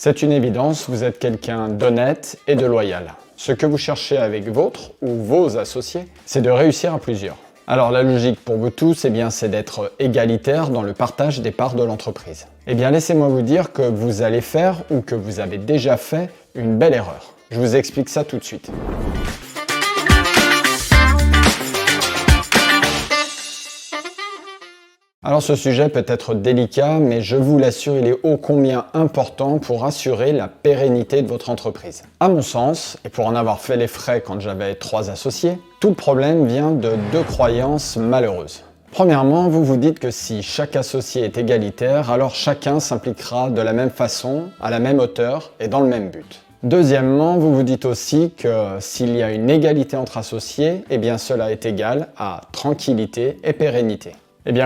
C'est une évidence, vous êtes quelqu'un d'honnête et de loyal. Ce que vous cherchez avec votre ou vos associés, c'est de réussir à plusieurs. Alors la logique pour vous tous, c'est d'être égalitaire dans le partage des parts de l'entreprise. Laissez-moi vous dire que vous allez faire ou que vous avez déjà fait une belle erreur. Je vous explique ça tout de suite. Alors ce sujet peut être délicat, mais je vous l'assure, il est ô combien important pour assurer la pérennité de votre entreprise. À mon sens, et pour en avoir fait les frais quand j'avais 3 associés, tout le problème vient de 2 croyances malheureuses. Premièrement, vous vous dites que si chaque associé est égalitaire, alors chacun s'impliquera de la même façon, à la même hauteur et dans le même but. Deuxièmement, vous vous dites aussi que s'il y a une égalité entre associés, cela est égal à tranquillité et pérennité.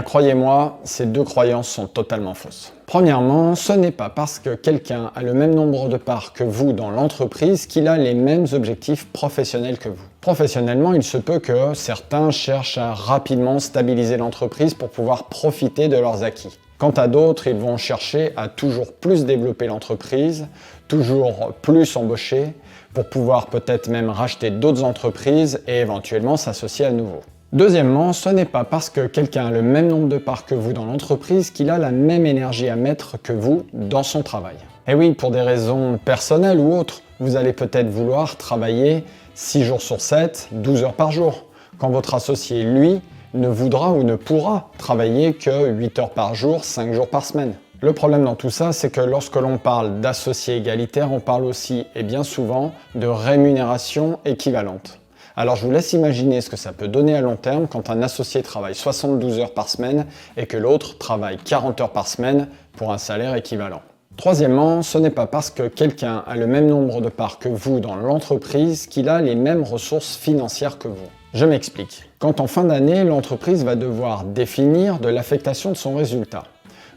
Croyez-moi, ces 2 croyances sont totalement fausses. Premièrement, ce n'est pas parce que quelqu'un a le même nombre de parts que vous dans l'entreprise qu'il a les mêmes objectifs professionnels que vous. Professionnellement, il se peut que certains cherchent à rapidement stabiliser l'entreprise pour pouvoir profiter de leurs acquis. Quant à d'autres, ils vont chercher à toujours plus développer l'entreprise, toujours plus embaucher, pour pouvoir peut-être même racheter d'autres entreprises et éventuellement s'associer à nouveau. Deuxièmement, ce n'est pas parce que quelqu'un a le même nombre de parts que vous dans l'entreprise qu'il a la même énergie à mettre que vous dans son travail. Et oui, pour des raisons personnelles ou autres, vous allez peut-être vouloir travailler 6 jours sur 7, 12 heures par jour, quand votre associé, lui, ne voudra ou ne pourra travailler que 8 heures par jour, 5 jours par semaine. Le problème dans tout ça, c'est que lorsque l'on parle d'associés égalitaires, on parle aussi, et bien souvent, de rémunération équivalente. Alors je vous laisse imaginer ce que ça peut donner à long terme quand un associé travaille 72 heures par semaine et que l'autre travaille 40 heures par semaine pour un salaire équivalent. Troisièmement, ce n'est pas parce que quelqu'un a le même nombre de parts que vous dans l'entreprise qu'il a les mêmes ressources financières que vous. Je m'explique. Quand en fin d'année, l'entreprise va devoir définir de l'affectation de son résultat,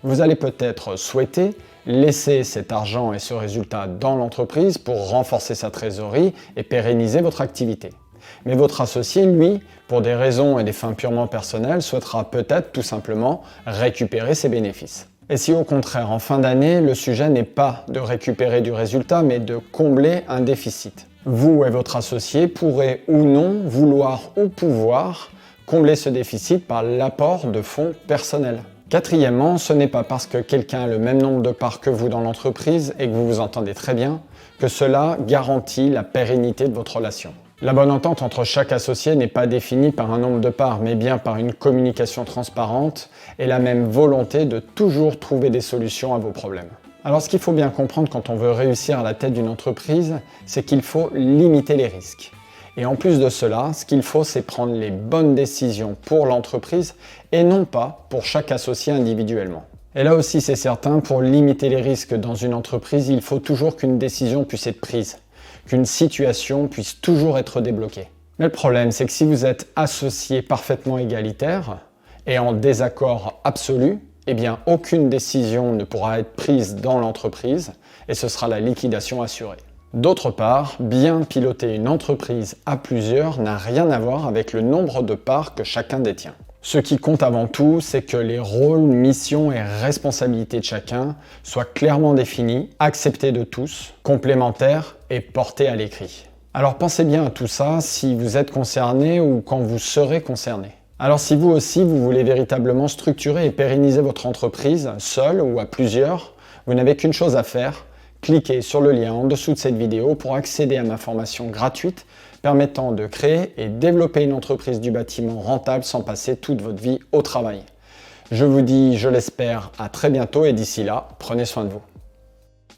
vous allez peut-être souhaiter laisser cet argent et ce résultat dans l'entreprise pour renforcer sa trésorerie et pérenniser votre activité. Mais votre associé, lui, pour des raisons et des fins purement personnelles, souhaitera peut-être tout simplement récupérer ses bénéfices. Et si au contraire, en fin d'année, le sujet n'est pas de récupérer du résultat, mais de combler un déficit. Vous et votre associé pourrez ou non vouloir ou pouvoir combler ce déficit par l'apport de fonds personnels. Quatrièmement, ce n'est pas parce que quelqu'un a le même nombre de parts que vous dans l'entreprise et que vous vous entendez très bien que cela garantit la pérennité de votre relation. La bonne entente entre chaque associé n'est pas définie par un nombre de parts, mais bien par une communication transparente et la même volonté de toujours trouver des solutions à vos problèmes. Alors ce qu'il faut bien comprendre quand on veut réussir à la tête d'une entreprise, c'est qu'il faut limiter les risques. Et en plus de cela, ce qu'il faut, c'est prendre les bonnes décisions pour l'entreprise et non pas pour chaque associé individuellement. Et là aussi, c'est certain, pour limiter les risques dans une entreprise, il faut toujours qu'une décision puisse être prise, qu'une situation puisse toujours être débloquée. Mais le problème, c'est que si vous êtes associé parfaitement égalitaire et en désaccord absolu, aucune décision ne pourra être prise dans l'entreprise et ce sera la liquidation assurée. D'autre part, bien piloter une entreprise à plusieurs n'a rien à voir avec le nombre de parts que chacun détient. Ce qui compte avant tout, c'est que les rôles, missions et responsabilités de chacun soient clairement définis, acceptés de tous, complémentaires et portés à l'écrit. Alors pensez bien à tout ça si vous êtes concerné ou quand vous serez concerné. Alors si vous aussi, vous voulez véritablement structurer et pérenniser votre entreprise, seul ou à plusieurs, vous n'avez qu'une chose à faire, cliquez sur le lien en dessous de cette vidéo pour accéder à ma formation gratuite permettant de créer et développer une entreprise du bâtiment rentable sans passer toute votre vie au travail. Je vous dis, je l'espère, à très bientôt et d'ici là, prenez soin de vous.